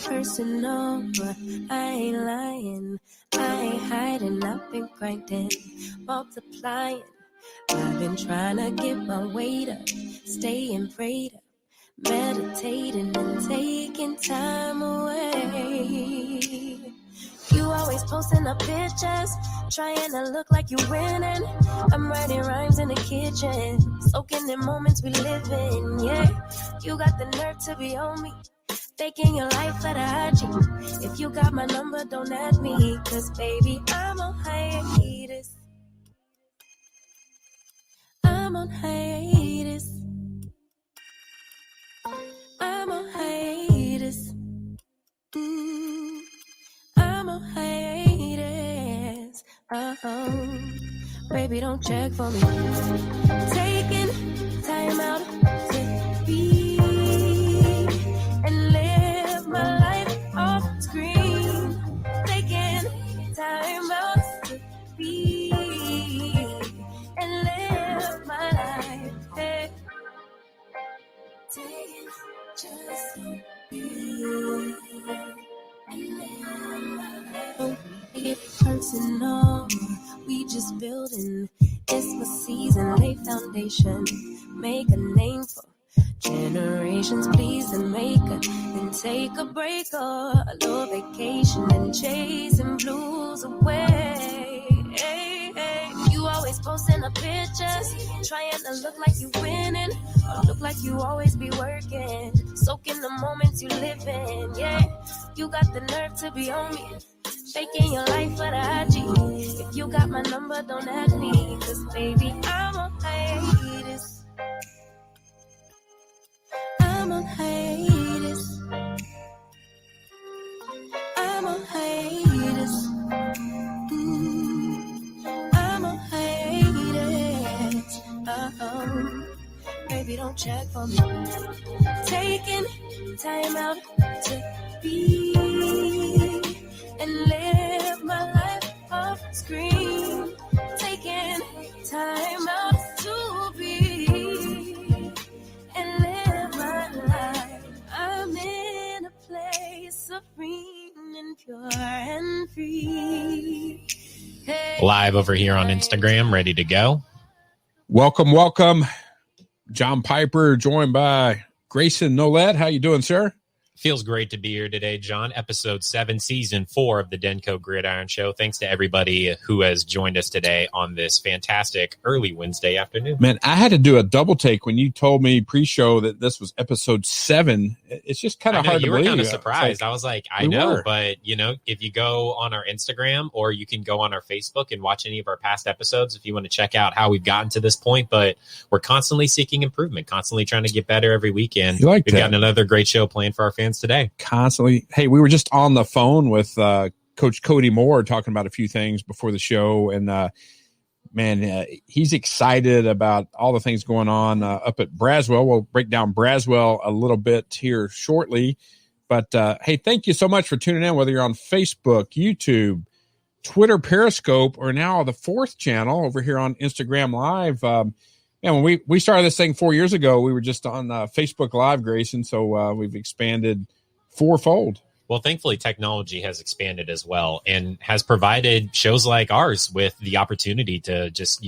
Personal, but I ain't lying. I ain't hiding. I've been grinding, multiplying. I've been trying to get my weight up, staying prayed up, meditating and taking time away. You always posting up pictures, trying to look like you winning. I'm writing rhymes in the kitchen, soaking in moments we live in. Yeah, you got the nerve to be on me, faking your life for the IG. If you got my number, don't add me, cause baby, I'm on hiatus. I'm on hiatus. I'm on hiatus. I'm on hiatus. Baby, don't check for me. Taking time out to be and live my life off screen. Taking time out to be and live my life. Hey. Taking just to be and live my life. Don't make it personal. We just building. It's my season. Lay foundation. Make a name for generations, please, and make a, then take a break or a little vacation and chasing blues away. Hey, hey. You always posting up pictures, trying to look like you winning, or look like you always be working, soaking the moments you live in. Yeah, you got the nerve to be on me, faking your life for the IG. If you got my number, don't add me, cause baby, I'm on hiatus. I'm on hiatus. I'm on hiatus. I'm on hiatus. Baby, don't check for me. Taking time out to be and live my life off screen. Taking time out to be and live my life. I'm in a place serene and pure and free. Hey. Live over here on Instagram, ready to go. Welcome. John Piper, joined by Grayson Nolette. How you doing, sir? Feels great to be here today, John. Episode 7, Season 4 of the Denko Gridiron Show. Thanks to everybody who has joined us today on this fantastic early Wednesday afternoon. Man, I had to do a double take when you told me pre-show that this was episode 7. It's just kind of hard to believe. You were kind of surprised. I was like, I know, but if you go on our Instagram or you can go on our Facebook and watch any of our past episodes if you want to check out how we've gotten to this point. But we're constantly seeking improvement, constantly trying to get better every weekend. We've got another great show planned for our fans today. Constantly. Hey, we were just on the phone with Coach Cody Moore talking about a few things before the show, and he's excited about all the things going on up at Braswell. We'll break down Braswell a little bit here shortly, but hey, thank you so much for tuning in, whether you're on Facebook, YouTube, Twitter, Periscope, or now the 4th channel over here on Instagram Live. When we started this thing 4 years ago, we were just on Facebook Live, Grayson, so we've expanded fourfold. Well, thankfully, technology has expanded as well and has provided shows like ours with the opportunity to just,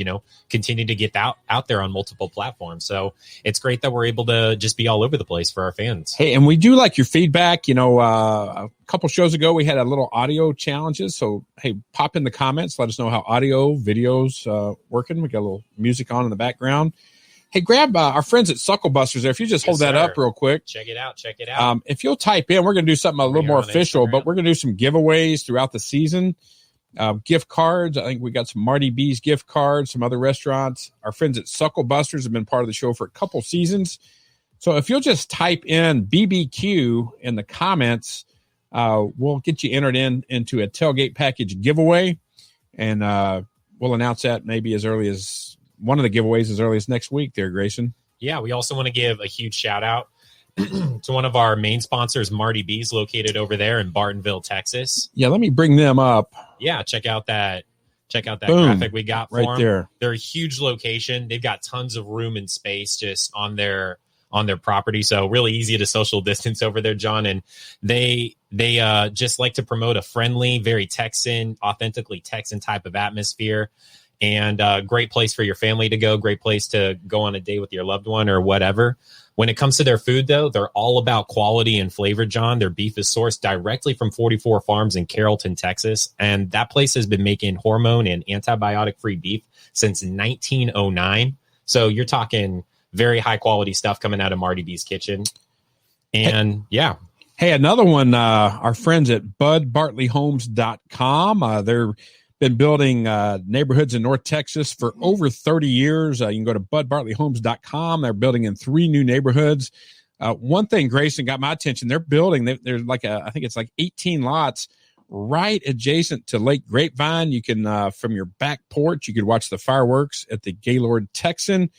continue to get out there on multiple platforms. So it's great that we're able to just be all over the place for our fans. Hey, and we do like your feedback. A couple shows ago, we had a little audio challenges. So, hey, pop in the comments. Let us know how audio, videos working. We got a little music on in the background. Hey, grab our friends at Sucklebusters there. If you just hold that up real quick. Check it out. If you'll type in, we're going to do something a little more official, but we're going to do some giveaways throughout the season. Gift cards. I think we got some Marty B's gift cards, some other restaurants. Our friends at Sucklebusters have been part of the show for a couple seasons. So if you'll just type in BBQ in the comments, we'll get you entered into a tailgate package giveaway. And we'll announce that maybe as early as one of the giveaways as early as next week there, Grayson. Yeah, we also want to give a huge shout out to one of our main sponsors, Marty B's, located over there in Bartonville, Texas. Yeah, let me bring them up. Yeah, check out that graphic we got for them. There. They're a huge location. They've got tons of room and space just on their property, so really easy to social distance over there, John. And they just like to promote a friendly, very Texan, authentically Texan type of atmosphere. And great place for your family to go, great place to go on a date with your loved one or whatever. When it comes to their food, though, they're all about quality and flavor, John. Their beef is sourced directly from 44 farms in Carrollton, Texas. And that place has been making hormone and antibiotic-free beef since 1909. So you're talking very high-quality stuff coming out of Marty B's kitchen. And, yeah. Hey, another one, our friends at budbartleyhomes.com. They're been building neighborhoods in North Texas for over 30 years. You can go to budbartleyhomes.com. They're building in 3 new neighborhoods. One thing, Grayson, got my attention. They're building, there's I think it's like 18 lots right adjacent to Lake Grapevine. You can, from your back porch, you could watch the fireworks at the Gaylord Texan.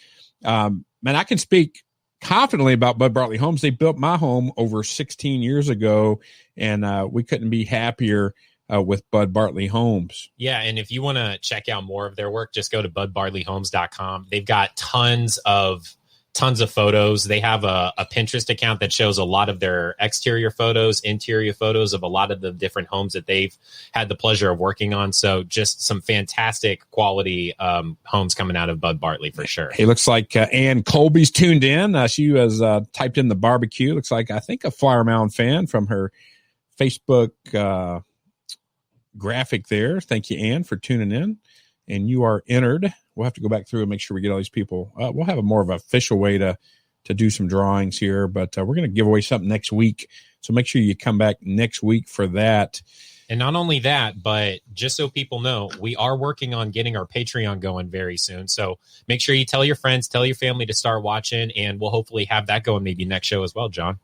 Man, I can speak confidently about Bud Bartley Homes. They built my home over 16 years ago, and we couldn't be happier with Bud Bartley Homes. Yeah, and if you want to check out more of their work, just go to budbartleyhomes.com. They've got tons of photos. They have a Pinterest account that shows a lot of their exterior photos, interior photos of a lot of the different homes that they've had the pleasure of working on. So just some fantastic quality homes coming out of Bud Bartley for sure. It looks like Ann Colby's tuned in. She has typed in the barbecue. Looks like, I think, a Flower Mound fan from her Facebook graphic there. Thank you, Ann, for tuning in. And you are entered. We'll have to go back through and make sure we get all these people. We'll have a more of an official way to do some drawings here, but we're going to give away something next week. So make sure you come back next week for that. And not only that, but just so people know, we are working on getting our Patreon going very soon. So make sure you tell your friends, tell your family to start watching, and we'll hopefully have that going maybe next show as well, John.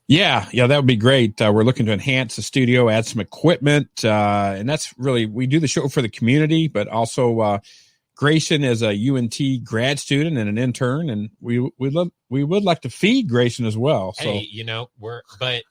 Yeah, that would be great. We're looking to enhance the studio, add some equipment, and that's really, we do the show for the community, but also Grayson is a UNT grad student and an intern, and we would like to feed Grayson as well. So. Hey, but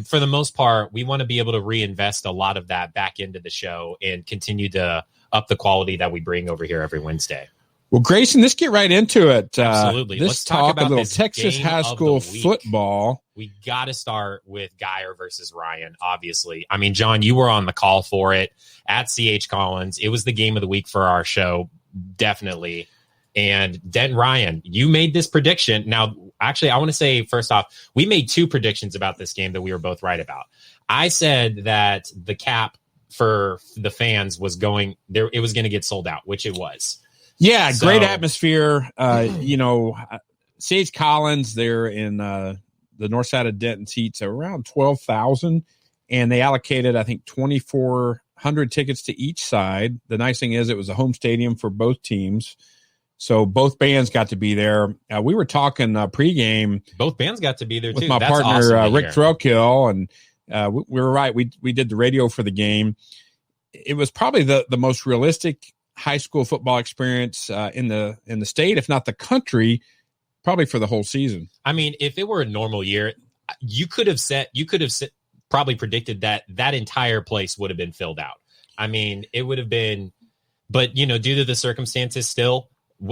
for the most part, we want to be able to reinvest a lot of that back into the show and continue to up the quality that we bring over here every Wednesday. Well, Grayson, let's get right into it. Absolutely. Let's talk about a little Texas high school football. We got to start with Geyer versus Ryan, obviously. I mean, John, you were on the call for it at CH Collins. It was the game of the week for our show, definitely. And Denton Ryan, you made this prediction. Now, actually, I want to say first off, we made 2 predictions about this game that we were both right about. I said that the cap for the fans was going there. It was going to get sold out, which it was. Yeah. Great atmosphere. C.H. Collins there in the north side of Denton seats around 12,000, and they allocated, I think, 2,400 tickets to each side. The nice thing is it was a home stadium for both teams. So both bands got to be there. We were talking pregame. Both bands got to be there, with too. My That's partner, awesome Rick Threlkill, and we were right. We did the radio for the game. It was probably the most realistic high school football experience in the state, if not the country, probably for the whole season. I mean, if it were a normal year, you could have probably predicted that entire place would have been filled out. I mean, it would have been, but due to the circumstances still,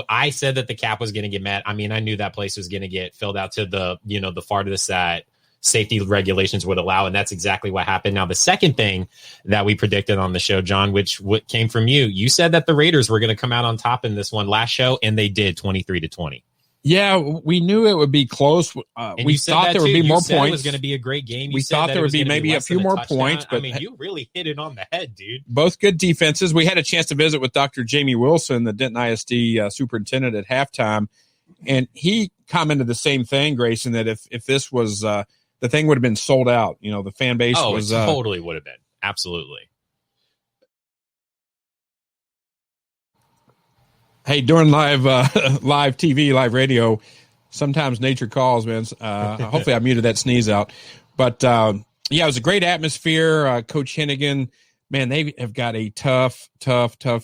I said that the cap was going to get met. I mean, I knew that place was going to get filled out to the farthest that safety regulations would allow. And that's exactly what happened. Now, the second thing that we predicted on the show, John, which came from you said that the Raiders were going to come out on top in this one last show, and they did 23-20. Yeah, we knew it would be close. We thought there would be more points. It was going to be a great game. We thought there would be maybe a few more points. But I mean, you really hit it on the head, dude. Both good defenses. We had a chance to visit with Dr. Jamie Wilson, the Denton ISD superintendent, at halftime, and he commented the same thing, Grayson, that if this was the thing would have been sold out. The fan base was it totally would have been. Absolutely. Hey, during live TV, live radio, sometimes nature calls, man. Hopefully I muted that sneeze out. But, it was a great atmosphere. Coach Hennigan, man, they have got a tough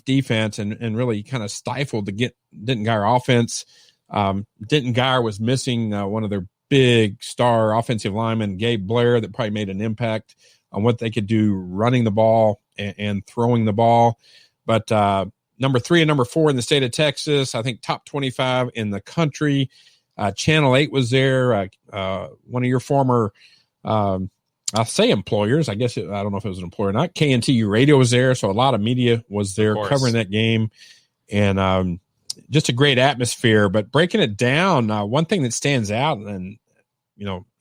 defense and really kind of stifled the Denton Guyer offense. Denton Guyer was missing one of their big star offensive linemen, Gabe Blair, that probably made an impact on what they could do running the ball and throwing the ball. But number 3 and number 4 in the state of Texas, I think top 25 in the country. Channel 8 was there. One of your former, I'll say employers. I guess I don't know if it was an employer or not. KNTU Radio was there, so a lot of media was there covering that game. And just a great atmosphere. But breaking it down, one thing that stands out, and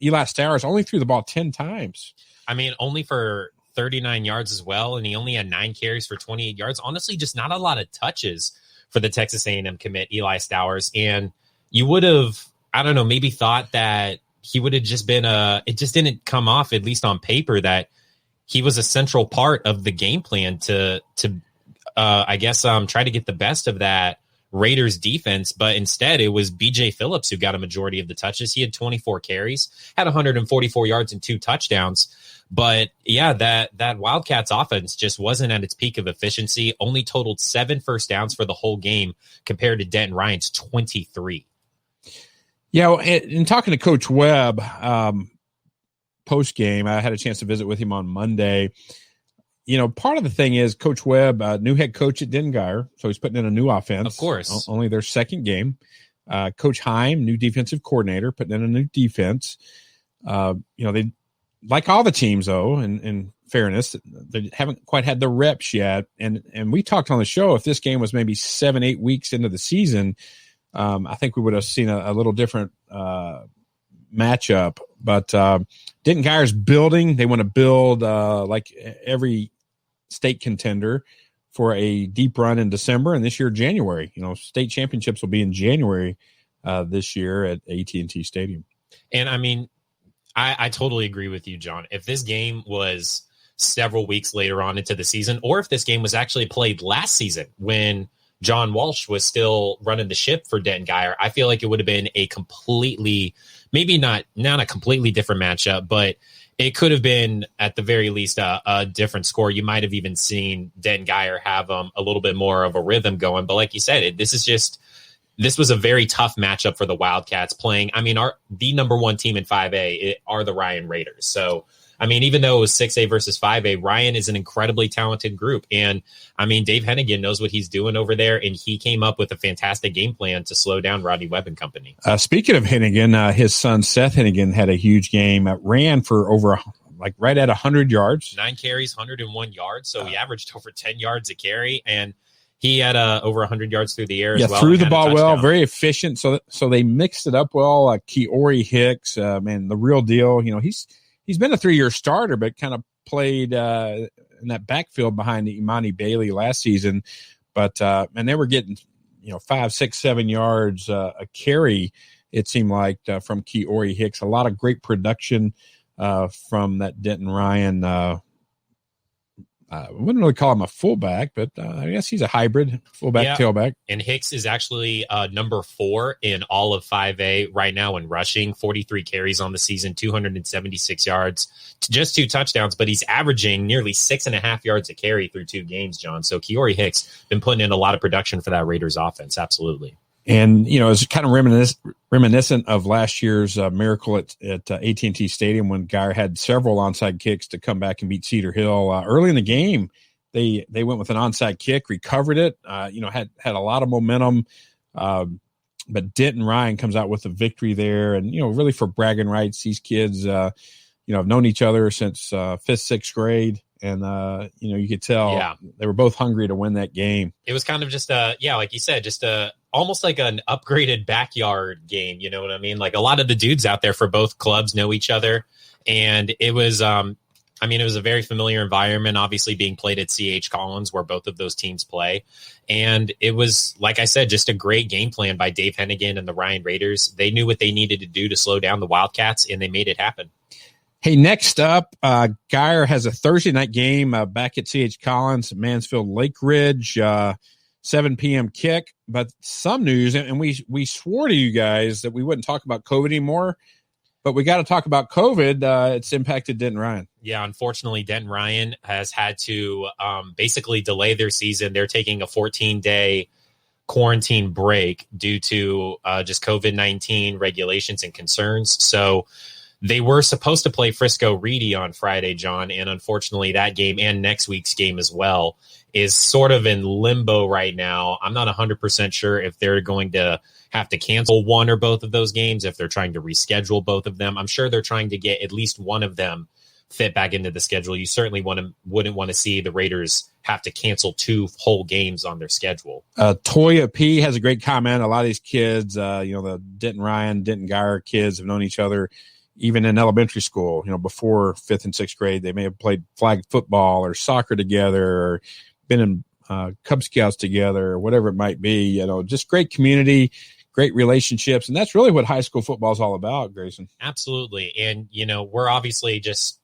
Eli Stowers only threw the ball 10 times. I mean, only for 39 yards as well, and he only had 9 carries for 28 yards. Honestly, just not a lot of touches for the Texas A&M commit, Eli Stowers. And you would have, I don't know, maybe thought that he would have just been it just didn't come off, at least on paper, that he was a central part of the game plan to I guess try to get the best of that Raiders defense. But instead it was BJ Phillips who got a majority of the touches. He had 24 carries, had 144 yards and 2 touchdowns. But yeah, that Wildcats offense just wasn't at its peak of efficiency. Only totaled 7 first downs for the whole game compared to Denton Ryan's 23. Yeah, in talking to Coach Webb post game, I had a chance to visit with him on Monday. Part of the thing is Coach Webb, new head coach at Denton Guyer, so he's putting in a new offense. Of course, only their second game. Coach Heim, new defensive coordinator, putting in a new defense. They. Like all the teams, though, in fairness, they haven't quite had the reps yet. And we talked on the show, if this game was maybe 7-8 weeks into the season, I think we would have seen a little different matchup. But Denton Guyer's building. They want to build, like every state contender, for a deep run in December, and this year, January. State championships will be in January this year at AT&T Stadium. And, I mean, I totally agree with you, John. If this game was several weeks later on into the season, or if this game was actually played last season when John Walsh was still running the ship for Denton Guyer, I feel like it would have been a completely, maybe not a completely different matchup, but it could have been at the very least a different score. You might have even seen Denton Guyer have a little bit more of a rhythm going. But like you said, this was a very tough matchup for the Wildcats playing. I mean, the number 1 team in 5A are the Ryan Raiders. So, I mean, even though it was 6A versus 5A, Ryan is an incredibly talented group. And, I mean, Dave Hennigan knows what he's doing over there, and he came up with a fantastic game plan to slow down Rodney Webb and company. Speaking of Hennigan, his son Seth Hennigan had a huge game, ran for over right at 100 yards. 9 carries, 101 yards. So he averaged over 10 yards a carry. And He had over 100 yards through the air as well. Threw and the had a ball well, touchdown. very efficient. So they mixed it up well. Keori Hicks, man, the real deal. He's been a 3-year starter, but kind of played in that backfield behind Imani Bailey last season. But and they were getting 5, 6, 7 yards a carry. It seemed like from Keori Hicks. A lot of great production from that Denton Ryan. I wouldn't really call him a fullback, but I guess he's a hybrid fullback, tailback. And Hicks is actually number 4 in all of 5A right now in rushing, 43 carries on the season, 276 yards, just 2 touchdowns, but he's averaging nearly 6.5 yards a carry through 2 games, John. So Keori Hicks been putting in a lot of production for that Raiders offense. Absolutely. And, it's kind of reminiscent of last year's miracle at AT&T Stadium when Geyer had several onside kicks to come back and beat Cedar Hill. Early in the game, they went with an onside kick, recovered it, had a lot of momentum. But Denton Ryan comes out with a victory there. And, really for bragging rights, these kids, have known each other since 5th, 6th grade. And, you could tell they were both hungry to win that game. It was kind of just like you said, just almost like an upgraded backyard game. You know what I mean? Like a lot of the dudes out there for both clubs know each other. And it was, it was a very familiar environment, obviously being played at CH Collins where both of those teams play. And it was, like I said, just a great game plan by Dave Hennigan and the Ryan Raiders. They knew what they needed to do to slow down the Wildcats, and they made it happen. Hey, next up, Geyer has a Thursday night game back at CH Collins, Mansfield Lake Ridge, 7 p.m. kick. But some news, and we swore to you guys that we wouldn't talk about COVID anymore, but we got to talk about COVID. It's impacted Denton Ryan. Yeah, unfortunately, Denton Ryan has had to basically delay their season. They're taking a 14-day quarantine break due to just COVID-19 regulations and concerns. So they were supposed to play Frisco Reedy on Friday, John, and unfortunately that game and next week's game as well is sort of in limbo right now. I'm not 100% sure if they're going to have to cancel one or both of those games, if they're trying to reschedule both of them. I'm sure they're trying to get at least one of them fit back into the schedule. You certainly wouldn't want to see the Raiders have to cancel 2 whole games on their schedule. Toya P has a great comment. A lot of these kids, the Denton Ryan, Denton Geyer kids have known each other even in elementary school, before 5th and 6th grade. They may have played flag football or soccer together or been in Cub Scouts together or whatever it might be. Just great community, great relationships. And that's really what high school football is all about, Grayson. Absolutely. And, we're obviously just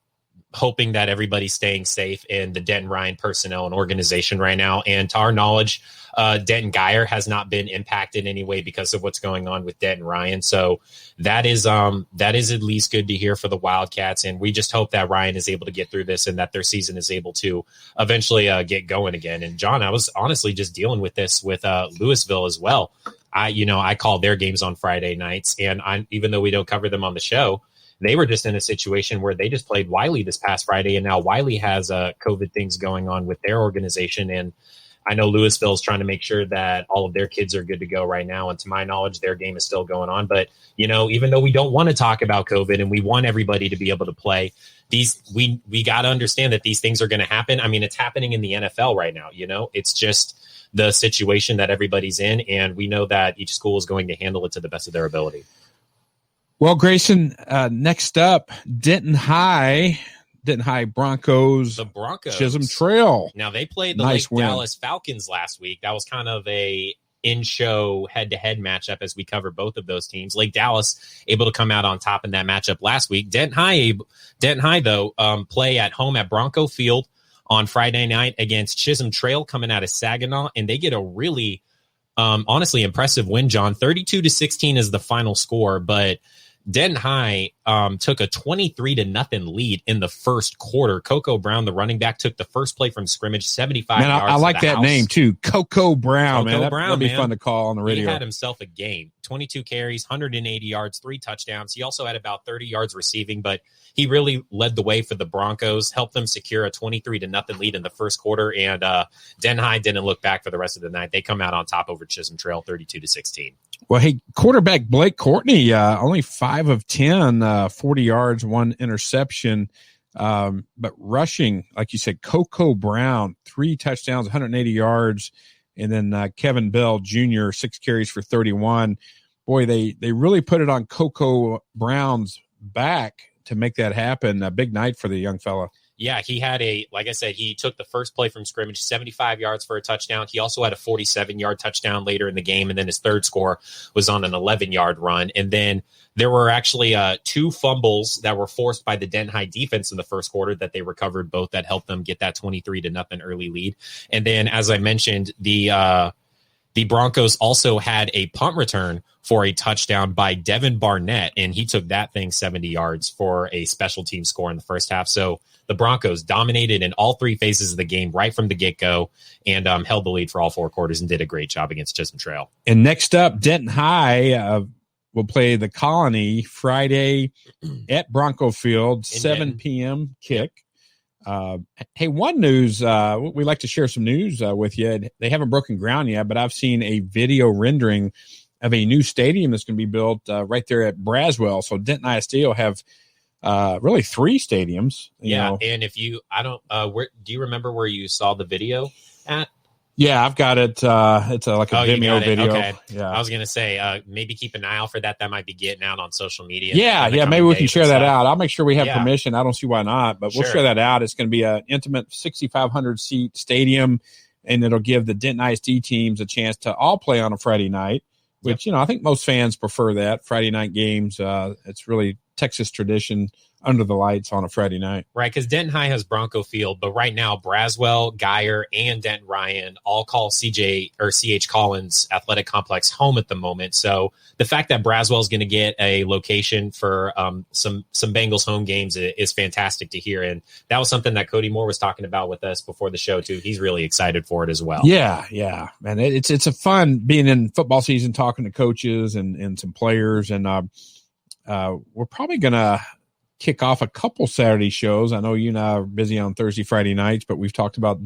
hoping that everybody's staying safe in the Denton Ryan personnel and organization right now. And to our knowledge, Denton Geyer has not been impacted in any way because of what's going on with Denton Ryan. So that is at least good to hear for the Wildcats. And we just hope that Ryan is able to get through this and that their season is able to eventually get going again. And John, I was honestly just dealing with this with Louisville as well. I called their games on Friday nights, and even though we don't cover them on the show, they were just in a situation where they just played Wiley this past Friday, and now Wiley has COVID things going on with their organization. And I know Louisville is trying to make sure that all of their kids are good to go right now. And to my knowledge, their game is still going on. But, even though we don't want to talk about COVID and we want everybody to be able to play, we got to understand that these things are going to happen. I mean, it's happening in the NFL right now. It's just the situation that everybody's in. And we know that each school is going to handle it to the best of their ability. Well, Grayson, next up, Denton High Broncos. The Broncos. Chisholm Trail. Now, they played the Nice Lake win. Dallas Falcons last week. That was kind of a in-show head-to-head matchup as we covered both of those teams. Lake Dallas able to come out on top in that matchup last week. Denton High, though, play at home at Bronco Field on Friday night against Chisholm Trail coming out of Saginaw, and they get a really honestly impressive win, John. 32-16 is the final score, but Denton High took a 23-0 lead in the first quarter. Coco Brown, the running back, took the first play from scrimmage, 75 Man, yards. I like that house. name too, Coco Brown. Coco Man, Brown, that'd be man. fun to call on the radio. He had himself a game. 22 carries, 180 yards, 3 touchdowns. He also had about 30 yards receiving, but he really led the way for the Broncos, helped them secure a 23-0 lead in the first quarter, and Denton High didn't look back for the rest of the night. They come out on top over Chisholm Trail, 32-16. Well, hey, quarterback Blake Courtney, only 5 of 10, 40 yards, 1 interception. But rushing, like you said, Coco Brown, 3 touchdowns, 180 yards. And then Kevin Bell Jr., 6 carries for 31. Boy, they really put it on Coco Brown's back to make that happen. A big night for the young fella. Yeah, he had like I said, he took the first play from scrimmage, 75 yards for a touchdown. He also had a 47-yard touchdown later in the game, and then his third score was on an 11-yard run. And then there were actually 2 fumbles that were forced by the Denton High defense in the first quarter that they recovered, both that helped them get that 23-0 early lead. And then, as I mentioned, the Broncos also had a punt return for a touchdown by Devin Barnett, and he took that thing 70 yards for a special team score in the first half. So the Broncos dominated in all 3 phases of the game right from the get-go and held the lead for all 4 quarters and did a great job against Chisholm Trail. And next up, Denton High will play the Colony Friday at Bronco Field, 7 p.m. kick. Hey, one news, we like to share some news with you. They haven't broken ground yet, but I've seen a video rendering of a new stadium that's going to be built right there at Braswell. So Denton ISD will have really 3 stadiums. You know. And if you, do you remember where you saw the video at? Yeah, I've got it. It's like a Vimeo video. Okay. Yeah. I was going to say, maybe keep an eye out for that. That might be getting out on social media. Yeah, maybe we can share that out. I'll make sure we have permission. I don't see why not, but we'll share that out. It's going to be an intimate 6,500-seat stadium, and it'll give the Denton ISD teams a chance to all play on a Friday night, which, I think most fans prefer that. Friday night games, it's really Texas tradition under the lights on a Friday night. Right, because Denton High has Bronco Field, but right now Braswell, Geyer, and Denton Ryan all call CH Collins Athletic Complex home at the moment. So the fact that Braswell is going to get a location for some Bengals home games is fantastic to hear. And that was something that Cody Moore was talking about with us before the show too. He's really excited for it as well. Yeah, man. It's a fun being in football season, talking to coaches and some players, and we're probably gonna kick off a couple Saturday shows. I know you and I are busy on Thursday, Friday nights, but we've talked about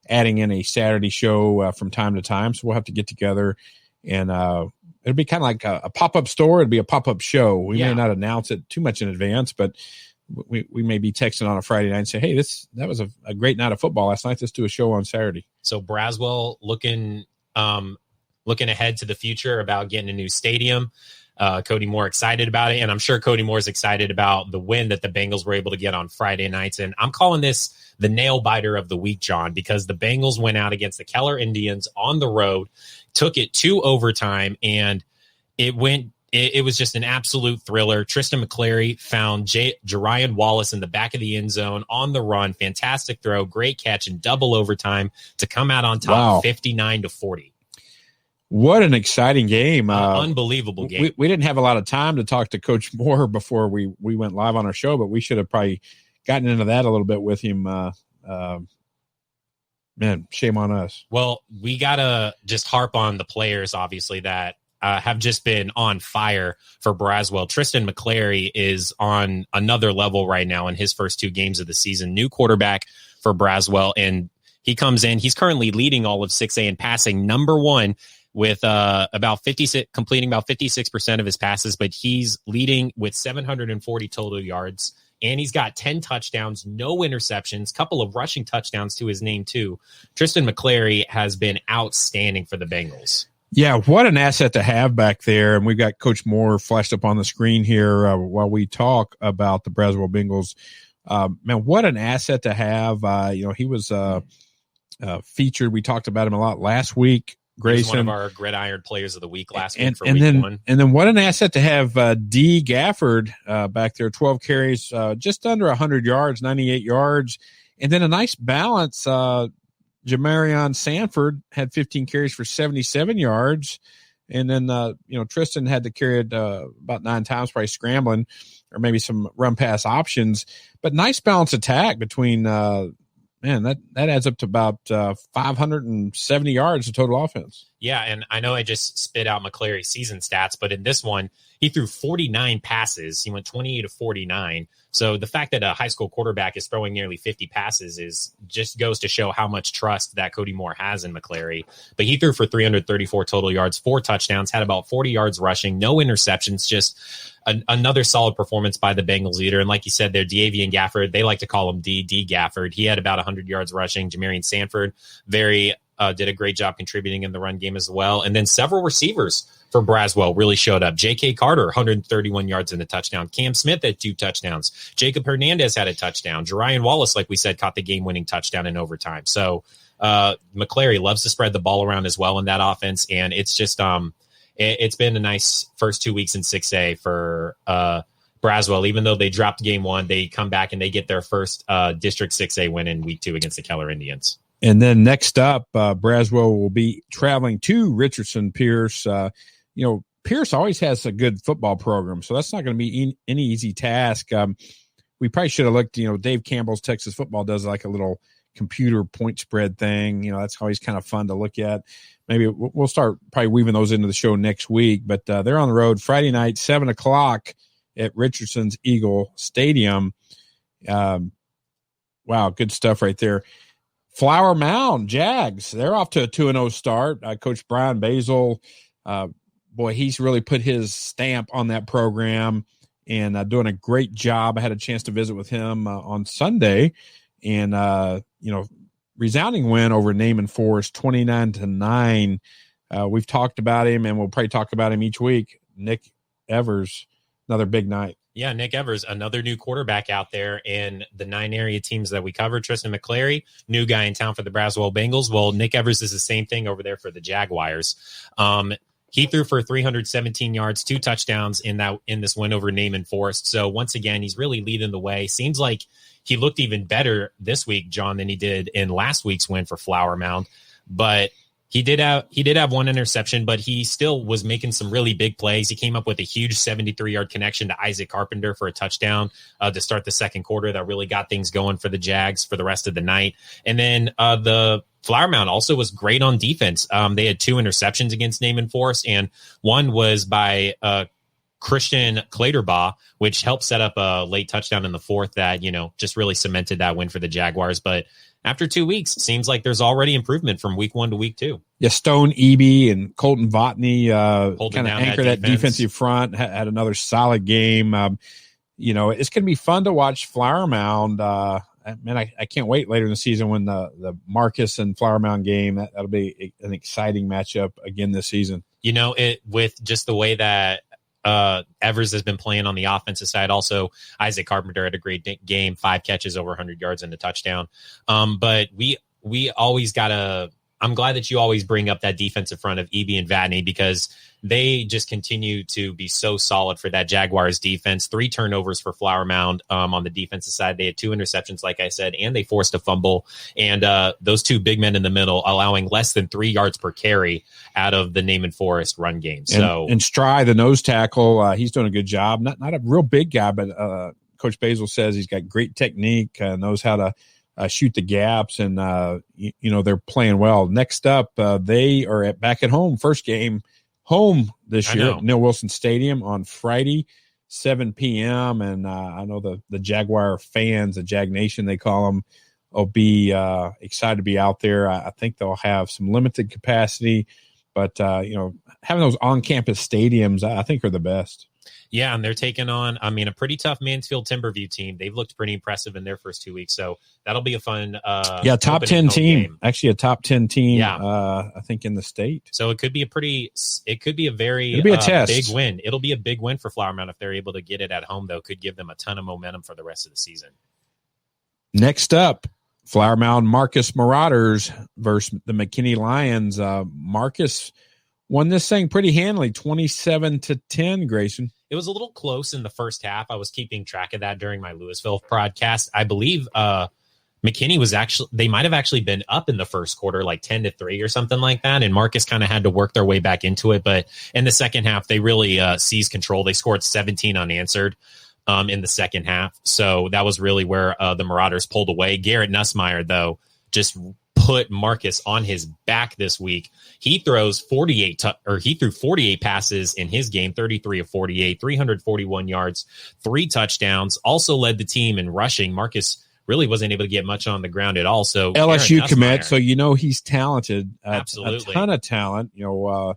adding in a Saturday show from time to time. So we'll have to get together, and it'll be kind of like a pop-up store. It'll be a pop-up show. We may not announce it too much in advance, but we may be texting on a Friday night and say, hey, that was a great night of football last night. Let's do a show on Saturday. So Braswell looking ahead to the future about getting a new stadium. Cody Moore excited about it, and I'm sure Cody Moore is excited about the win that the Bengals were able to get on Friday nights. And I'm calling this the nail biter of the week, John, because the Bengals went out against the Keller Indians on the road, took it to overtime, and it was just an absolute thriller. Tristan McClary found Jerian Wallace in the back of the end zone on the run. Fantastic throw, great catch in double overtime to come out on top, 59-40. What an exciting game. Unbelievable game. We didn't have a lot of time to talk to Coach Moore before we went live on our show, but we should have probably gotten into that a little bit with him. Man, shame on us. Well, we got to just harp on the players, obviously, that have just been on fire for Braswell. Tristan McClary is on another level right now in his first 2 games of the season. New quarterback for Braswell, and he comes in. He's currently leading all of 6A in passing, number 1, with completing about 56% of his passes, but he's leading with 740 total yards, and he's got 10 touchdowns, no interceptions, couple of rushing touchdowns to his name too. Tristan McClary has been outstanding for the Bengals. Yeah, what an asset to have back there. And we've got Coach Moore flashed up on the screen here while we talk about the Braswell Bengals. Man, what an asset to have. He was featured. We talked about him a lot last week. Grayson, one of our Gridiron players of the week last week for week 1. And then what an asset to have D. Gafford back there, 12 carries, just under 100 yards, 98 yards. And then a nice balance. Jamarion Sanford had 15 carries for 77 yards. And then, Tristan had to carry it about 9 times, probably scrambling or maybe some run pass options. But nice balanced attack between that adds up to about 570 yards of total offense. Yeah, and I know I just spit out McClary's season stats, but in this one, he threw 49 passes. He went 28 of 49. So the fact that a high school quarterback is throwing nearly 50 passes just goes to show how much trust that Cody Moore has in McClary. But he threw for 334 total yards, 4 touchdowns, had about 40 yards rushing, no interceptions, just another solid performance by the Bengals leader. And like you said there, D'Avian Gafford, they like to call him D Gafford. He had about 100 yards rushing. Jamarion Sanford, very did a great job contributing in the run game as well. And then several receivers for Braswell really showed up. J.K. Carter, 131 yards and a touchdown. Cam Smith had 2 touchdowns. Jacob Hernandez had a touchdown. Jerian Wallace, like we said, caught the game-winning touchdown in overtime. So McClary loves to spread the ball around as well in that offense, and it's just it's been a nice first 2 weeks in 6A for Braswell. Even though they dropped game 1, they come back and they get their first District 6A win in week 2 against the Keller Indians. And then next up, Braswell will be traveling to Richardson Pierce. Pierce always has a good football program, so that's not going to be any easy task. We probably should have looked, Dave Campbell's Texas Football does like a little computer point spread thing. That's always kind of fun to look at. Maybe we'll start probably weaving those into the show next week, but they're on the road Friday night, 7:00 at Richardson's Eagle Stadium. Wow, good stuff right there. Flower Mound Jags, they're off to a 2-0 start. Coach Brian Basil, he's really put his stamp on that program and doing a great job. I had a chance to visit with him on Sunday, and resounding win over Naaman Forest, 29-9. We've talked about him, and we'll probably talk about him each week. Nick Evers, another big night. Yeah, Nick Evers, another new quarterback out there in the 9 area teams that we covered. Tristan McClary, new guy in town for the Braswell Bengals. Well, Nick Evers is the same thing over there for the Jaguars. He threw for 317 yards, 2 touchdowns in this win over Naaman Forest. So once again, he's really leading the way. Seems like he looked even better this week, John, than he did in last week's win for Flower Mound. But he did have 1 interception, but he still was making some really big plays. He came up with a huge 73-yard connection to Isaac Carpenter for a touchdown to start the second quarter. That really got things going for the Jags for the rest of the night. And then the Flower Mound also was great on defense. They had 2 interceptions against Naaman Forest, and one was by Christian Klaterbaugh, which helped set up a late touchdown in the 4th that, just really cemented that win for the Jaguars. But after 2 weeks, seems like there's already improvement from week 1 to week 2. Yeah, Stone Eby and Colton Votney kind of anchor that defensive front, had another solid game. It's going to be fun to watch Flower Mound. I can't wait later in the season when the Marcus and Flower Mound game, that'll be an exciting matchup again this season. With just the way that Evers has been playing on the offensive side. Also, Isaac Carpenter had a great game, 5 catches, over 100 yards and a touchdown. But we always I'm glad that you always bring up that defensive front of Eby and Vatney, because they just continue to be so solid for that Jaguars defense. 3 turnovers for Flower Mound on the defensive side. They had 2 interceptions, like I said, and they forced a fumble. And those 2 big men in the middle allowing less than 3 yards per carry out of the Naaman Forest run game. And Stry, the nose tackle, he's doing a good job. Not a real big guy, but Coach Basil says he's got great technique, knows how to shoot the gaps, and they're playing well. Next up, they are back at home. First game home this year at Neil Wilson Stadium on Friday, 7 p.m. And I know the Jaguar fans, the Jag Nation they call them, will be excited to be out there. I think they'll have some limited capacity, but having those on-campus stadiums, I think, are the best. Yeah, and they're taking on, a pretty tough Mansfield Timberview team. They've looked pretty impressive in their first 2 weeks, so that'll be a fun top 10 team. Game. Actually, a top 10 team, I think, in the state. So it could be a very test. Big win. It'll be a big win for Flower Mound if they're able to get it at home, though. Could give them a ton of momentum for the rest of the season. Next up, Flower Mound Marcus Marauders versus the McKinney Lions. Marcus won this thing pretty handily, 27-10, Grayson. It was a little close in the first half. I was keeping track of that during my Louisville broadcast. I believe McKinney they might have actually been up in the first quarter, like 10-3 or something like that. And Marcus kind of had to work their way back into it. But in the second half, they really seized control. They scored 17 unanswered in the second half. So that was really where the Marauders pulled away. Garrett Nussmeyer, though, just put Marcus on his back this week. He threw 48 passes in his game, 33 of 48, 341 yards, 3 touchdowns. Also led the team in rushing. Marcus really wasn't able to get much on the ground at all. So LSU commit, so he's talented. Absolutely, a ton of talent. There are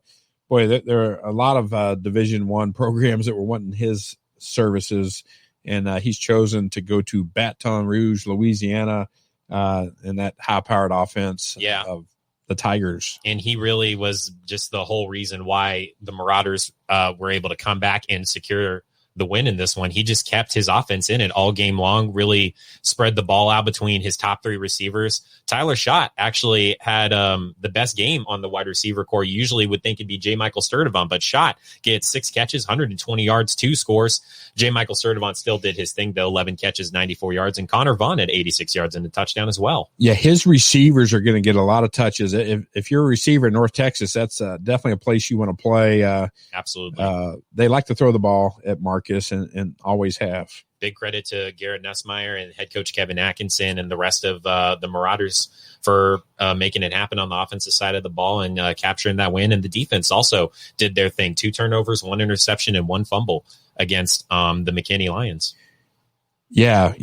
a lot of Division I programs that were wanting his services, and he's chosen to go to Baton Rouge, Louisiana. In that high-powered offense of the Tigers. And he really was just the whole reason why the Marauders were able to come back and secure the win in this one. He just kept his offense in it all game long, really spread the ball out between his top three receivers. Tyler Schott actually had the best game on the wide receiver core. You usually would think it'd be J. Michael Sturdivant, but Schott gets 6 catches, 120 yards, 2 scores. J. Michael Sturdivant still did his thing, though, 11 catches, 94 yards, and Connor Vaughn had 86 yards and a touchdown as well. Yeah, his receivers are going to get a lot of touches. If you're a receiver in North Texas, that's definitely a place you want to play. Absolutely. They like to throw the ball at Marcus and always have. Big credit to Garrett Nussmeier and head coach Kevin Atkinson and the rest of the Marauders for making it happen on the offensive side of the ball and capturing that win. And the defense also did their thing. 2 turnovers, 1 interception, and 1 fumble against the McKinney Lions. Yeah,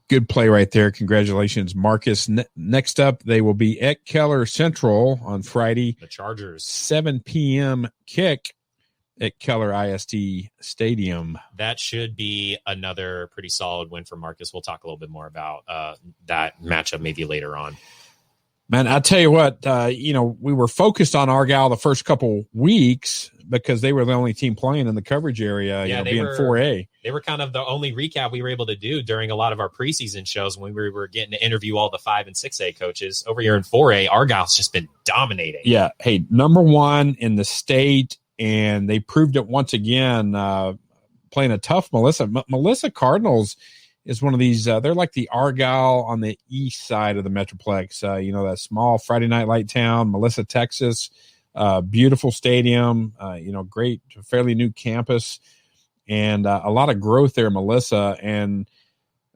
good play right there. Congratulations, Marcus. Next up, they will be at Keller Central on Friday. The Chargers. 7 p.m. kick at Keller ISD Stadium. That should be another pretty solid win for Marcus. We'll talk a little bit more about that matchup maybe later on. Man, I tell you what, we were focused on Argyle the first couple weeks because they were the only team playing in the coverage area, being 4A. They were kind of the only recap we were able to do during a lot of our preseason shows when we were getting to interview all the 5 and 6A coaches. Over here in 4A, Argyle's just been dominating. Yeah. Hey, number 1 in the state, and they proved it once again, playing a tough Melissa. Melissa Cardinals is one of these, they're like the Argyle on the east side of the Metroplex, that small Friday night light town, Melissa, Texas, beautiful stadium, great, fairly new campus, and a lot of growth there, Melissa, and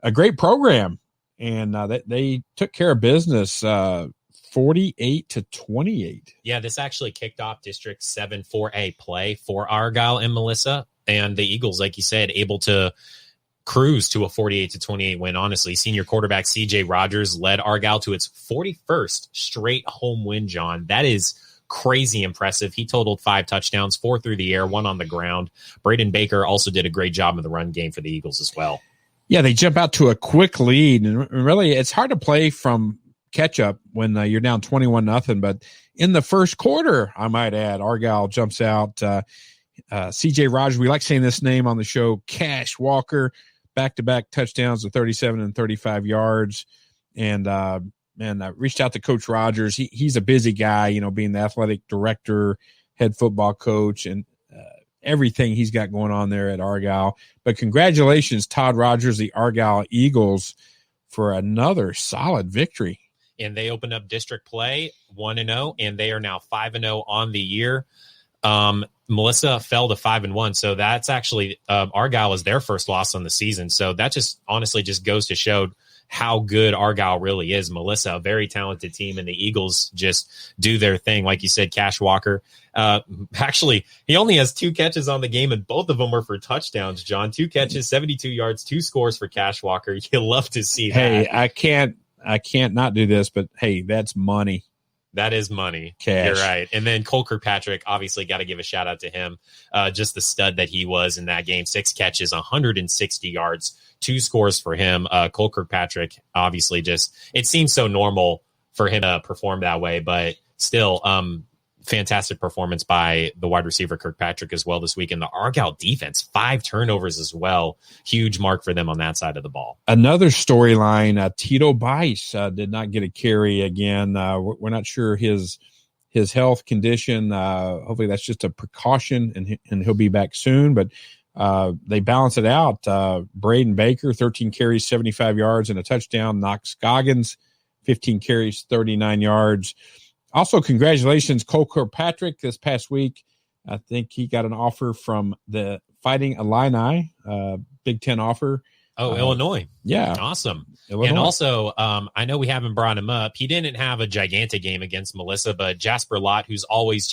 a great program. And they took care of business 48-28. Yeah, this actually kicked off District 7 4A play for Argyle and Melissa, and the Eagles, like you said, able to cruise to a 48-28 win. Honestly, senior quarterback CJ Rogers led Argyle to its 41st straight home win, John. That is crazy impressive. He totaled 5 touchdowns, 4 through the air, 1 on the ground. Braden Baker also did a great job in the run game for the Eagles as well. Yeah, they jump out to a quick lead, and really it's hard to play from catch up when you're down 21-0, but in the first quarter, I might add, Argyle jumps out. CJ Rogers, we like saying this name on the show, Cash Walker, back-to-back touchdowns of 37 and 35 yards. And I reached out to Coach Rogers. He's a busy guy, being the athletic director, head football coach, and everything he's got going on there at Argyle. But congratulations, Todd Rogers, the Argyle Eagles, for another solid victory. And they opened up district play 1-0, and they are now 5-0 on the year. Melissa fell to 5-1, so that's actually Argyle was their first loss on the season. So that just honestly just goes to show how good Argyle really is. Melissa, a very talented team, and the Eagles just do their thing. Like you said, Cash Walker. Actually, he only has 2 catches on the game, and both of them were for touchdowns, John. 2 catches, 72 yards, 2 scores for Cash Walker. You love to see that. Hey, I can't not do this, but hey, that's money. That is money. Cash. You're right. And then Cole Kirkpatrick, obviously got to give a shout out to him. Just the stud that he was in that game. 6 catches, 160 yards, 2 scores for him. Cole Kirkpatrick, obviously it seems so normal for him to perform that way, but still, fantastic performance by the wide receiver Kirkpatrick as well this week. And the Argyle defense, 5 turnovers as well. Huge mark for them on that side of the ball. Another storyline, Tito Bice did not get a carry again. We're not sure his health condition. Hopefully that's just a precaution and he'll be back soon. But they balance it out. Braden Baker, 13 carries, 75 yards and a touchdown. Knox Goggins, 15 carries, 39 yards. Also, congratulations, Cole Kirkpatrick. This past week, I think he got an offer from the Fighting Illini, Big Ten offer. Oh, Illinois. Yeah. Awesome. Illinois. And also, I know we haven't brought him up. He didn't have a gigantic game against Melissa, but Jasper Lott, who's always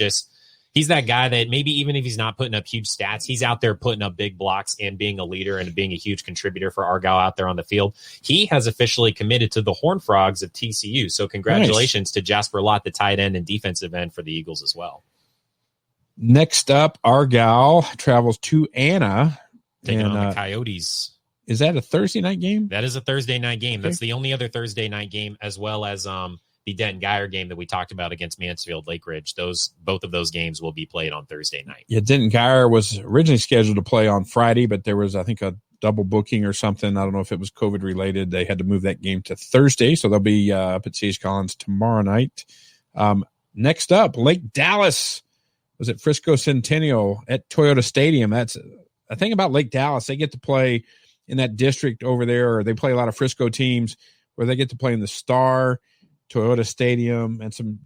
he's that guy that maybe even if he's not putting up huge stats, he's out there putting up big blocks and being a leader and being a huge contributor for Argyle out there on the field. He has officially committed to the Horned Frogs of TCU. So congratulations to Jasper Lott, the tight end and defensive end for the Eagles as well. Next up, Argyle travels to Anna. Taking on the Coyotes. Is that a Thursday night game? That is a Thursday night game. Okay. That's the only other Thursday night game, as well as the the Denton Geyer game that we talked about against Mansfield Lake Ridge. Both of those games will be played on Thursday night. Yeah, Denton Geyer was originally scheduled to play on Friday, but there was, I think, a double booking or something. I don't know if it was COVID related. They had to move that game to Thursday, so they'll be up at C.H. Collins tomorrow night. Next up, Lake Dallas was at Frisco Centennial at Toyota Stadium. That's a thing about Lake Dallas. They get to play in that district over there, or they play a lot of Frisco teams where they get to play in the Star, Toyota Stadium, and some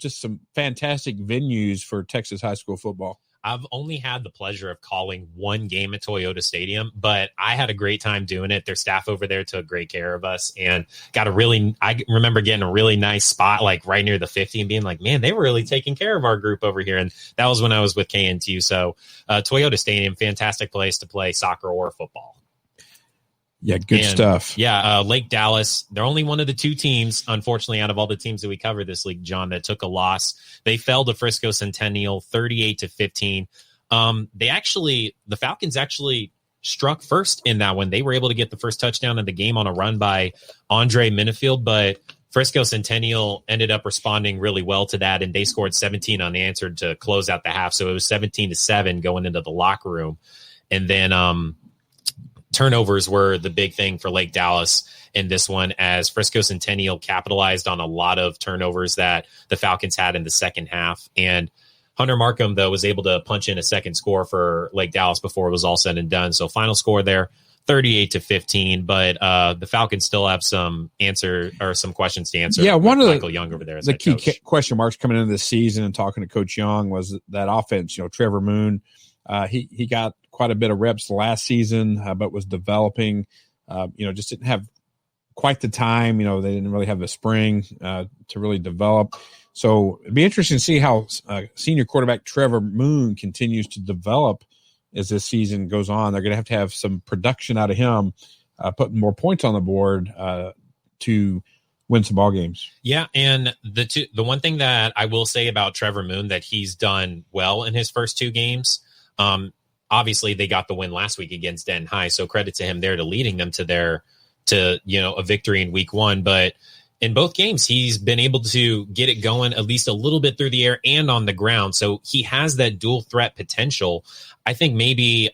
fantastic venues for Texas high school football. I've only had the pleasure of calling one game at Toyota Stadium, but I had a great time doing it. Their staff over there took great care of us and I remember getting a really nice spot, like right near the 50 and being like, man, they were really taking care of our group over here. And that was when I was with KNTU. So Toyota Stadium, fantastic place to play soccer or football. Yeah, good stuff. Yeah, Lake Dallas, they're only one of the two teams, unfortunately, out of all the teams that we cover this league, John, that took a loss. They fell to Frisco Centennial 38-15. The Falcons actually struck first in that one. They were able to get the first touchdown of the game on a run by Andre Minifield, but Frisco Centennial ended up responding really well to that, and they scored 17 unanswered to close out the half. So it was 17-7 going into the locker room. And then turnovers were the big thing for Lake Dallas in this one, as Frisco Centennial capitalized on a lot of turnovers that the Falcons had in the second half. And Hunter Markham, though, was able to punch in a second score for Lake Dallas before it was all said and done. So final score there, 38-15. But the Falcons still have some questions to answer. Yeah, one of Michael Young over there. The key question marks coming into this season and talking to Coach Young was that offense. Trevor Moon, he got quite a bit of reps last season, but was developing. Just didn't have quite the time. They didn't really have the spring to really develop. So it'd be interesting to see how senior quarterback Trevor Moon continues to develop as this season goes on. They're going to have some production out of him, putting more points on the board to win some ball games. Yeah, and the one thing that I will say about Trevor Moon that he's done well in his first two games. Obviously, they got the win last week against Denton High, so credit to him there to leading them to a victory in week one. But in both games, he's been able to get it going at least a little bit through the air and on the ground. So he has that dual threat potential. I think maybe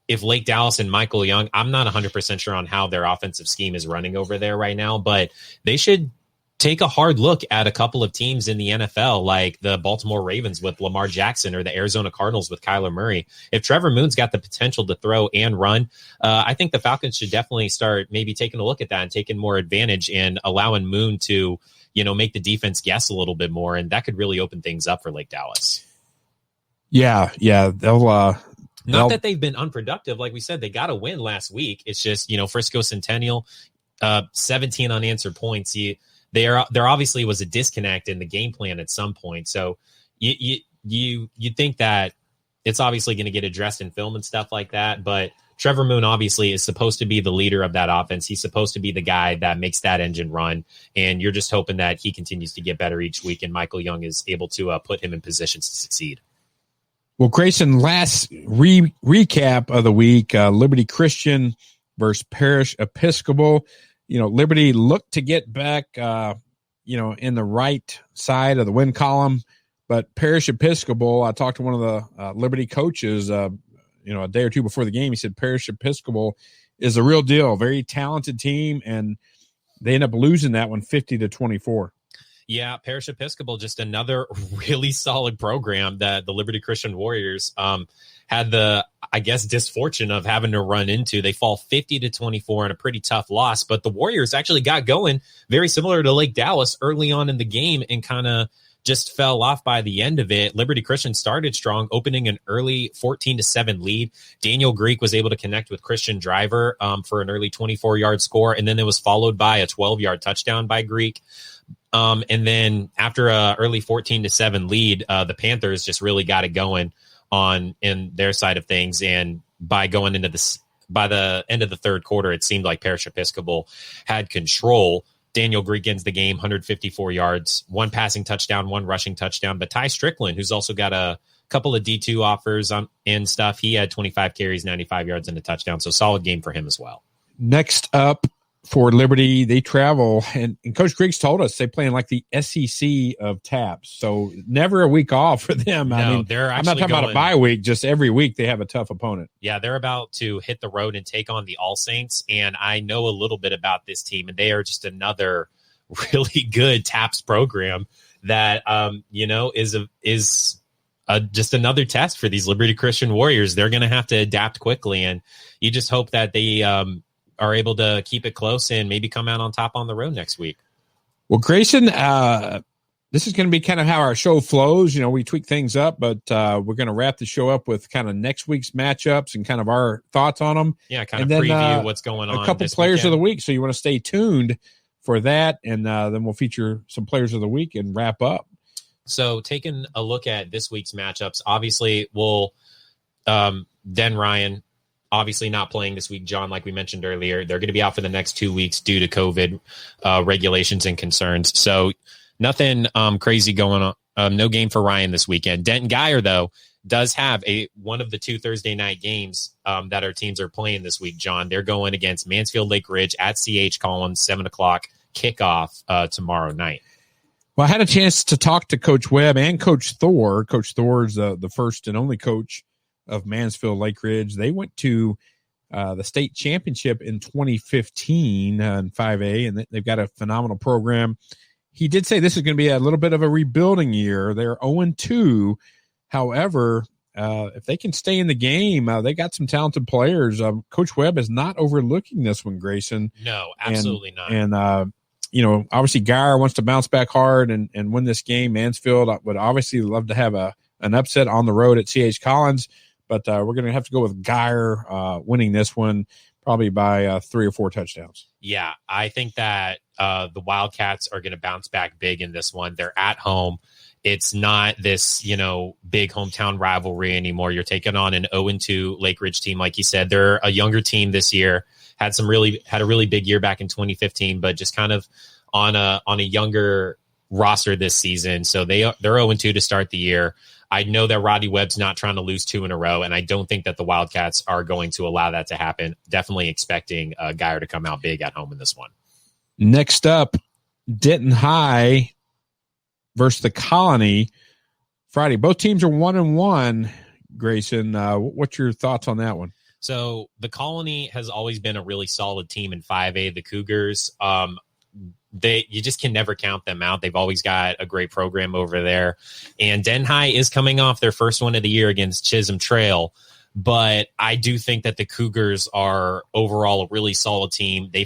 if Lake Dallas and Michael Young, I'm not 100% sure on how their offensive scheme is running over there right now, but they should take a hard look at a couple of teams in the NFL, like the Baltimore Ravens with Lamar Jackson or the Arizona Cardinals with Kyler Murray. If Trevor Moon's got the potential to throw and run, I think the Falcons should definitely start maybe taking a look at that and taking more advantage and allowing Moon to, make the defense guess a little bit more. And that could really open things up for Lake Dallas. Yeah. They'll not that they've been unproductive. Like we said, they got a win last week. It's just, Frisco Centennial, 17 unanswered points. There obviously was a disconnect in the game plan at some point. So you think that it's obviously going to get addressed in film and stuff like that. But Trevor Moon obviously is supposed to be the leader of that offense. He's supposed to be the guy that makes that engine run. And you're just hoping that he continues to get better each week and Michael Young is able to put him in positions to succeed. Well, Grayson, last recap of the week, Liberty Christian versus Parish Episcopal. Liberty looked to get back, in the right side of the win column, but Parish Episcopal, I talked to one of the Liberty coaches, a day or two before the game. He said Parish Episcopal is a real deal, very talented team, and they end up losing that one 50-24. Yeah, Parish Episcopal, just another really solid program that the Liberty Christian Warriors had the, disfortune of having to run into. They fall 50-24 in a pretty tough loss, but the Warriors actually got going very similar to Lake Dallas early on in the game and kind of just fell off by the end of it. Liberty Christian started strong, opening an early 14-7 lead. Daniel Greek was able to connect with Christian Driver for an early 24-yard score, and then it was followed by a 12-yard touchdown by Greek. And then after a early 14-7 lead, the Panthers just really got it going in their side of things. And by the end of the third quarter, it seemed like Parish Episcopal had control. Daniel Greek ends the game, 154 yards, one passing touchdown, one rushing touchdown. But Ty Strickland, who's also got a couple of D2 offers and stuff, he had 25 carries, 95 yards, and a touchdown. So solid game for him as well. Next up, for Liberty. They travel, and Coach Griggs told us they play in like the SEC of TAPS, so never a week off for them. No, I mean, they're I'm not talking about a bye week, just every week they have a tough opponent. Yeah, they're about to hit the road and take on the All Saints, and I know a little bit about this team, and they are just another really good TAPS program that is just another test for these Liberty Christian Warriors. They're going to have to adapt quickly, and you just hope that they are able to keep it close and maybe come out on top on the road next week. Well, Grayson, this is going to be kind of how our show flows. We tweak things up, but we're going to wrap the show up with kind of next week's matchups and kind of our thoughts on them. Yeah, kind of preview what's going on. A couple players weekend of the week, so you want to stay tuned for that, and then we'll feature some players of the week and wrap up. So taking a look at this week's matchups, obviously we'll Den Ryan, obviously not playing this week, John, like we mentioned earlier. They're going to be out for the next 2 weeks due to COVID regulations and concerns. So nothing crazy going on. No game for Ryan this weekend. Denton Geyer, though, does have one of the 2 Thursday night games that our teams are playing this week, John. They're going against Mansfield Lake Ridge at CH Collins, 7 o'clock kickoff tomorrow night. Well, I had a chance to talk to Coach Webb and Coach Thor. Coach Thor is the first and only coach of Mansfield Lake Ridge. They went to the state championship in 2015 in 5A, and they've got a phenomenal program. He did say this is going to be a little bit of a rebuilding year. They're 0-2. However, if they can stay in the game, they got some talented players. Coach Webb is not overlooking this one, Grayson. No, absolutely not. And obviously Geyer wants to bounce back hard and win this game. Mansfield would obviously love to have an upset on the road at CH Collins, but we're going to have to go with Geyer winning this one probably by 3 or 4 touchdowns. Yeah, I think that the Wildcats are going to bounce back big in this one. They're at home. It's not this, big hometown rivalry anymore. You're taking on an 0-2 Lake Ridge team. Like you said, they're a younger team this year. Had a really big year back in 2015, but just kind of on a younger roster this season. So they're 0-2 to start the year. I know that Roddy Webb's not trying to lose 2 in a row, and I don't think that the Wildcats are going to allow that to happen. Definitely expecting Geyer to come out big at home in this one. Next up, Denton High versus the Colony Friday. Both teams are 1-1. Grayson, what's your thoughts on that one? So the Colony has always been a really solid team in 5A. The Cougars, you just can never count them out. They've always got a great program over there. And Den High is coming off their first one of the year against Chisholm Trail. But I do think that the Cougars are overall a really solid team. They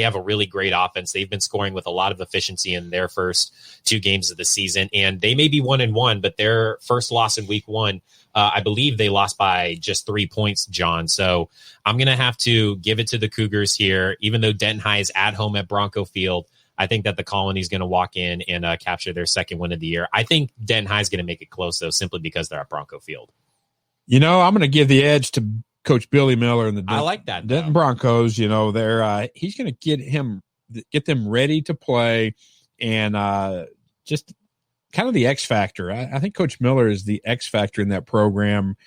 have a really great offense. They've been scoring with a lot of efficiency in their first 2 games of the season. And they may be 1-1, but their first loss in week 1, I believe they lost by just 3 points, John. So I'm going to have to give it to the Cougars here. Even though Denton High is at home at Bronco Field, I think that the Colony is going to walk in and capture their second win of the year. I think Denton High is going to make it close, though, simply because they're at Bronco Field. I'm going to give the edge to Coach Billy Miller and the I like that, Denton Broncos. They're he's going to get them ready to play, and just kind of the X factor. I think Coach Miller is the X factor in that program.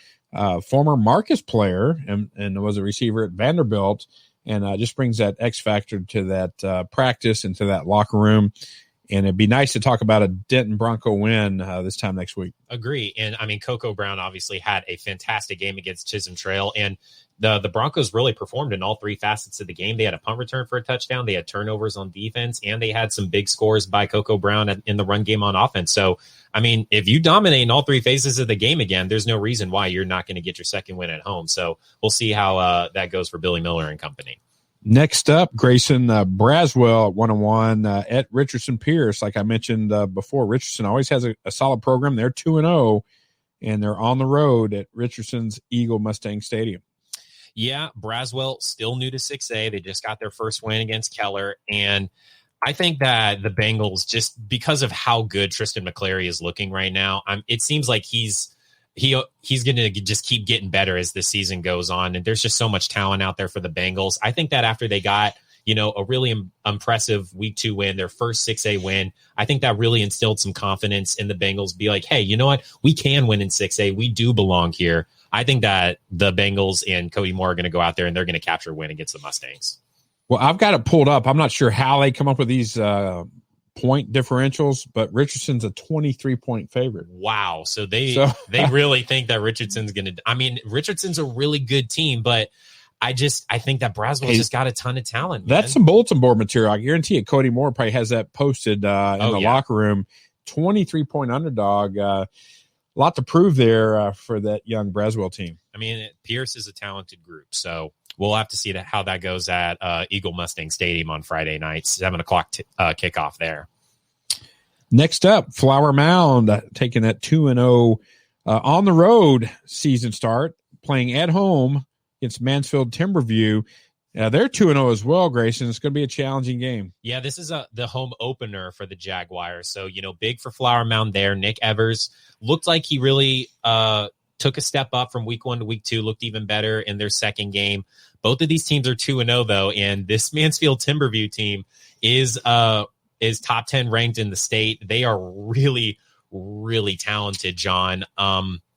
Former Marcus player and was a receiver at Vanderbilt, and just brings that X factor to that practice and to that locker room. And it'd be nice to talk about a Denton Bronco win this time next week. Agree. And I mean, Coco Brown obviously had a fantastic game against Chisholm Trail, and the Broncos really performed in all 3 facets of the game. They had a punt return for a touchdown. They had turnovers on defense, and they had some big scores by Coco Brown in the run game on offense. So, I mean, if you dominate in all 3 phases of the game again, there's no reason why you're not going to get your second win at home. So we'll see how that goes for Billy Miller and company. Next up, Grayson, Braswell 1-1 at Richardson Pierce. Like I mentioned before, Richardson always has a solid program. They're 2-0, and they're on the road at Richardson's Eagle Mustang Stadium. Yeah, Braswell still new to 6A. They just got their first win against Keller, and I think that the Bengals, just because of how good Tristan McClary is looking right now, it seems like he's going to just keep getting better as the season goes on. And there's just so much talent out there for the Bengals. I think that after they got, a really impressive week 2 win, their first 6A win, I think that really instilled some confidence in the Bengals. Be like, hey, you know what? We can win in 6A. We do belong here. I think that the Bengals and Cody Moore are going to go out there and they're going to capture a win against the Mustangs. Well, I've got it pulled up. I'm not sure how they come up with these point differentials, but Richardson's a 23-point favorite. Wow. So they really think that Richardson's going to – I mean, Richardson's a really good team, but I think that Braswell's just got a ton of talent. Man. That's some bulletin board material. I guarantee you Cody Moore probably has that posted in the locker room. 23-point underdog. A lot to prove there for that young Braswell team. I mean, Pierce is a talented group, so we'll have to see how that goes at Eagle Mustang Stadium on Friday night, 7 o'clock kickoff there. Next up, Flower Mound taking that 2-0 on the road season start, playing at home against Mansfield Timberview. They're 2-0 as well, Grayson. It's going to be a challenging game. Yeah, this is the home opener for the Jaguars. So, big for Flower Mound there. Nick Evers looked like he really took a step up from week 1 to week 2, looked even better in their second game. Both of these teams are 2-0, though, and this Mansfield Timberview team is top 10 ranked in the state. They are really, really talented, John.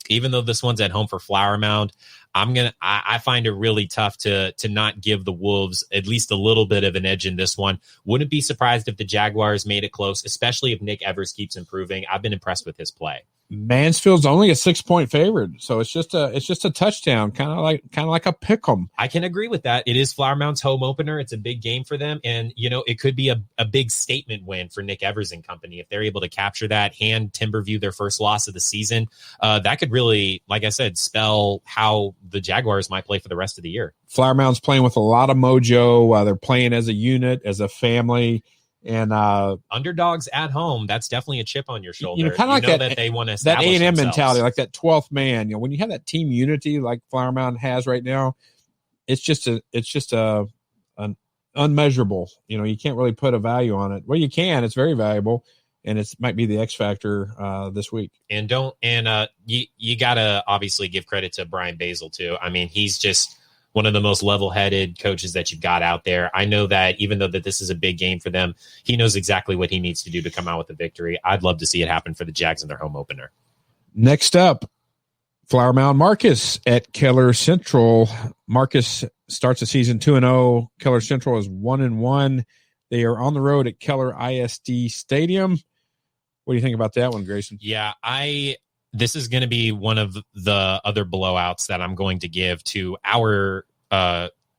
Even though this one's at home for Flower Mound, I find it really tough to not give the Wolves at least a little bit of an edge in this one. Wouldn't be surprised if the Jaguars made it close, especially if Nick Evers keeps improving. I've been impressed with his play. Mansfield's only a 6-point favorite, so it's just a touchdown, kind of like a pick 'em. I can agree with that. It is Flower Mound's home opener. It's a big game for them, and it could be a big statement win for Nick Evers and company if they're able to capture that, hand Timberview their first loss of the season. That could really, like I said, spell how the Jaguars might play for the rest of the year. Flower Mound's playing with a lot of mojo. They're playing as a unit, as a family. And underdogs at home, that's definitely a chip on your shoulder. Kind of like that they want to that establish A&M themselves. mentality, like that 12th man. When you have that team unity like Flower Mound has right now, it's just an unmeasurable. You can't really put a value on it. Well, you can. It's very valuable, and it might be the X factor this week. And you gotta obviously give credit to Brian Basil too. I mean, he's just one of the most level-headed coaches that you've got out there. I know that even though that this is a big game for them, he knows exactly what he needs to do to come out with a victory. I'd love to see it happen for the Jags in their home opener. Next up, Flower Mound Marcus at Keller Central. Marcus starts the season 2-0. Keller Central is 1-1. They are on the road at Keller ISD Stadium. What do you think about that one, Grayson? Yeah, this is going to be one of the other blowouts that I'm going to give to our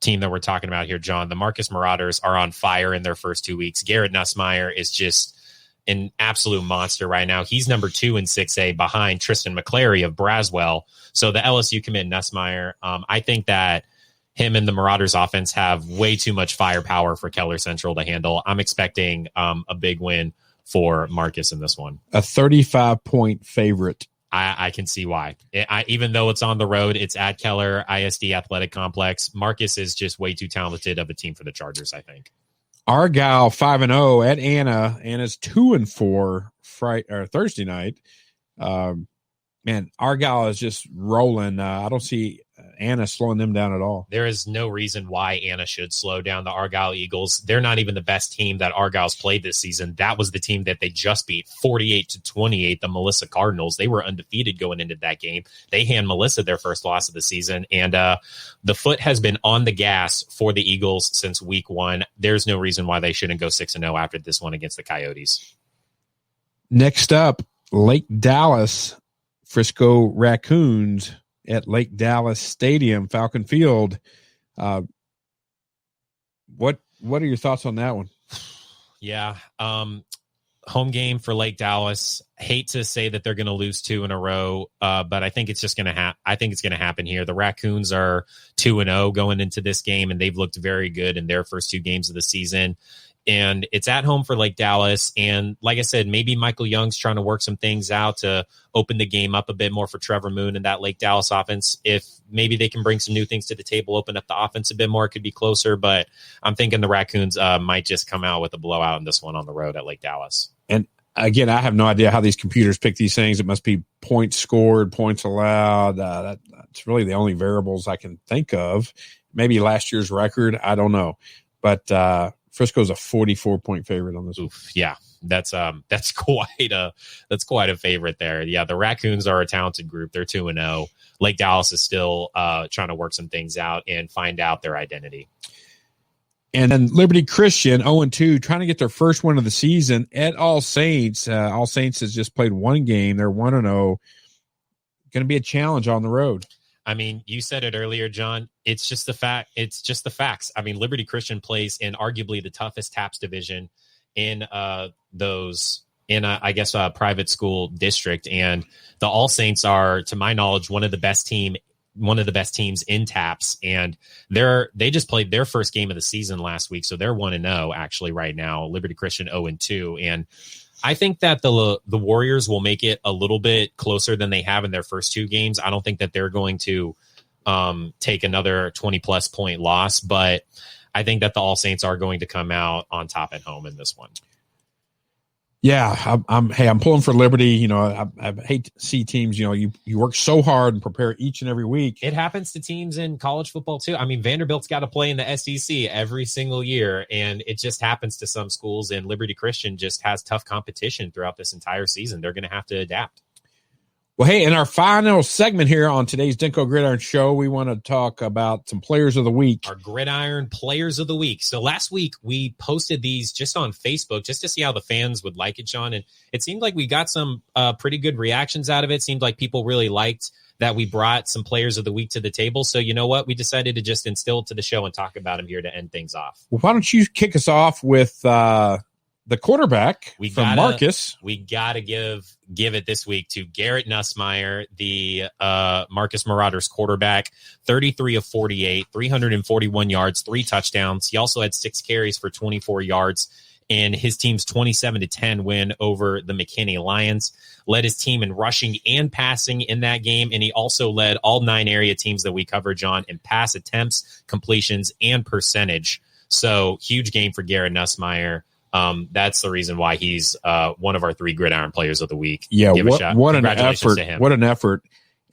team that we're talking about here, John. The Marcus Marauders are on fire in their first 2 weeks. Garrett Nussmeier is just an absolute monster right now. He's number 2 in 6A behind Tristan McClary of Braswell. So the LSU commit Nussmeier, I think that him and the Marauders offense have way too much firepower for Keller Central to handle. I'm expecting a big win for Marcus in this one. A 35-point favorite. I can see why. Even though it's on the road, it's at Keller ISD Athletic Complex. Marcus is just way too talented of a team for the Chargers, I think. Argyle 5-0 at Anna. Anna's 2-4 Thursday night. Man, Argyle is just rolling. I don't see Anna slowing them down at all. There is no reason why Anna should slow down the Argyle Eagles. They're not even the best team that Argyle's played this season. That was the team that they just beat 48-28, the Melissa Cardinals. They were undefeated going into that game. They hand Melissa their first loss of the season, and the foot has been on the gas for the Eagles since week 1. There's no reason why they shouldn't go 6-0 after this one against the Coyotes. Next up, Lake Dallas, Frisco Raccoons at Lake Dallas Stadium, Falcon Field. What are your thoughts on that one? Yeah. Home game for Lake Dallas. Hate to say that they're going to lose 2 in a row, but I think it's just going to I think it's going to happen here. The Raccoons are 2-0 going into this game, and they've looked very good in their first 2 games of the season. And it's at home for Lake Dallas. And like I said, maybe Michael Young's trying to work some things out to open the game up a bit more for Trevor Moon and that Lake Dallas offense. If maybe they can bring some new things to the table, open up the offense a bit more, it could be closer. But I'm thinking the Raccoons might just come out with a blowout in this one on the road at Lake Dallas. And again, I have no idea how these computers pick these things. It must be points scored, points allowed. That's really the only variables I can think of. Maybe last year's record. I don't know. But Frisco's a 44-point favorite on this. Oof, yeah, that's quite a favorite there. Yeah, the Raccoons are a talented group. They're 2-0. Lake Dallas is still trying to work some things out and find out their identity. And then Liberty Christian, 0-2, trying to get their first win of the season at All Saints. All Saints has just played one game. They're 1-0. Going to be a challenge on the road. I mean, you said it earlier, John. It's just the fact. It's just the facts. I mean, Liberty Christian plays in arguably the toughest TAPS division in a private school district, and the All Saints are, to my knowledge, one of the best teams in TAPS, and they just played their first game of the season last week, so they're 1-0 actually right now. Liberty Christian 0-2, and I think that the Warriors will make it a little bit closer than they have in their first two games. I don't think that they're going to take another 20-plus point loss, but I think that the All Saints are going to come out on top at home in this one. Yeah, I'm pulling for Liberty. You know, I hate to see teams, you know, you work so hard and prepare each and every week. It happens to teams in college football too. I mean, Vanderbilt's got to play in the SEC every single year, and it just happens to some schools, and Liberty Christian just has tough competition throughout this entire season. They're going to have to adapt. Well, hey, in our final segment here on today's Denko Gridiron Show, we want to talk about some players of the week. Our Gridiron Players of the Week. So last week we posted these just on Facebook just to see how the fans would like it, John. And it seemed like we got some pretty good reactions out of it. Seemed like people really liked that we brought some Players of the Week to the table. So you know what? We decided to just instill it to the show and talk about them here to end things off. Well, why don't you kick us off with the quarterback from Marcus? We got to give it this week to Garrett Nussmeier, the Marcus Marauders quarterback, 33 of 48, 341 yards, 3 touchdowns. He also had 6 carries for 24 yards in his team's 27-10 win over the McKinney Lions. Led his team in rushing and passing in that game, and he also led all 9 area teams that we cover, John, in pass attempts, completions, and percentage. So huge game for Garrett Nussmeier. That's the reason why he's one of our 3 Gridiron Players of the Week. Yeah, Give a shot. What an effort. What an effort.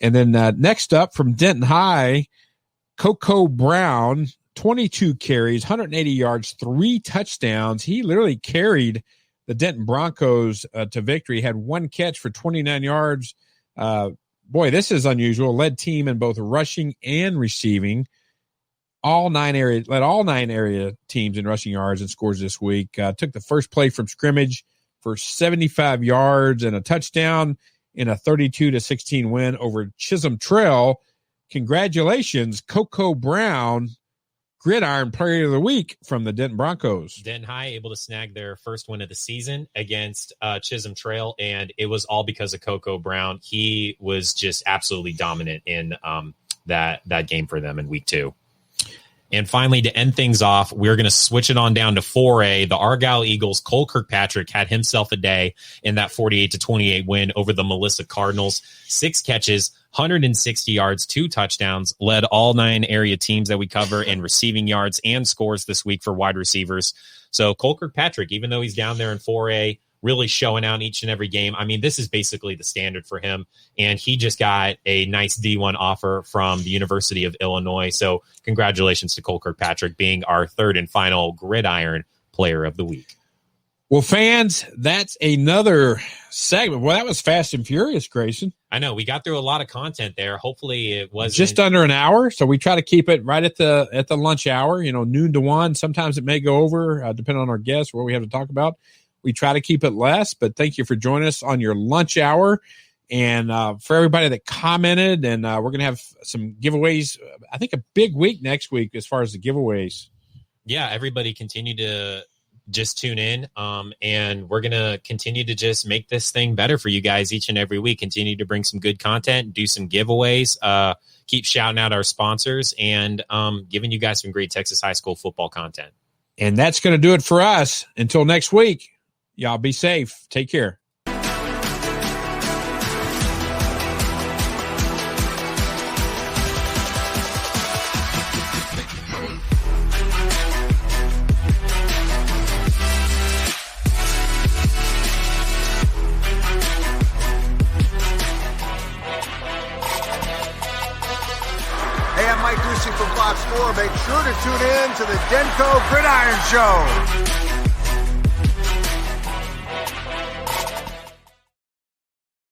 And then next up from Denton High, Coco Brown, 22 carries, 180 yards, 3 touchdowns. He literally carried the Denton Broncos to victory, had 1 catch for 29 yards. Boy, this is unusual. Led team in both rushing and receiving. Led all 9 area teams in rushing yards and scores this week. Took the first play from scrimmage for 75 yards and a touchdown in a 32-16 win over Chisholm Trail. Congratulations, Coco Brown, Gridiron Player of the Week from the Denton Broncos. Denton High able to snag their first win of the season against Chisholm Trail, and it was all because of Coco Brown. He was just absolutely dominant in that game for them in week 2. And finally, to end things off, we're going to switch it on down to 4A. The Argyle Eagles, Cole Kirkpatrick, had himself a day in that 48-28 win over the Melissa Cardinals. 6 catches, 160 yards, 2 touchdowns, led all 9 area teams that we cover in receiving yards and scores this week for wide receivers. So Cole Kirkpatrick, even though he's down there in 4A, really showing out each and every game. I mean, this is basically the standard for him. And he just got a nice D1 offer from the University of Illinois. So congratulations to Cole Kirkpatrick being our 3rd and final Gridiron Player of the Week. Well, fans, that's another segment. Well, that was fast and furious, Grayson. I know. We got through a lot of content there. Hopefully it was just under an hour. So we try to keep it right at the lunch hour, noon to 1. Sometimes it may go over, depending on our guests, what we have to talk about. We try to keep it less, but thank you for joining us on your lunch hour. And for everybody that commented, and we're going to have some giveaways. I think a big week next week as far as the giveaways. Yeah, everybody continue to just tune in. And we're going to continue to just make this thing better for you guys each and every week. Continue to bring some good content, do some giveaways, keep shouting out our sponsors, and giving you guys some great Texas high school football content. And that's going to do it for us. Until next week. Y'all be safe. Take care. Hey, I'm Mike Ducey from Fox 4. Make sure to tune in to the Denko Gridiron Show.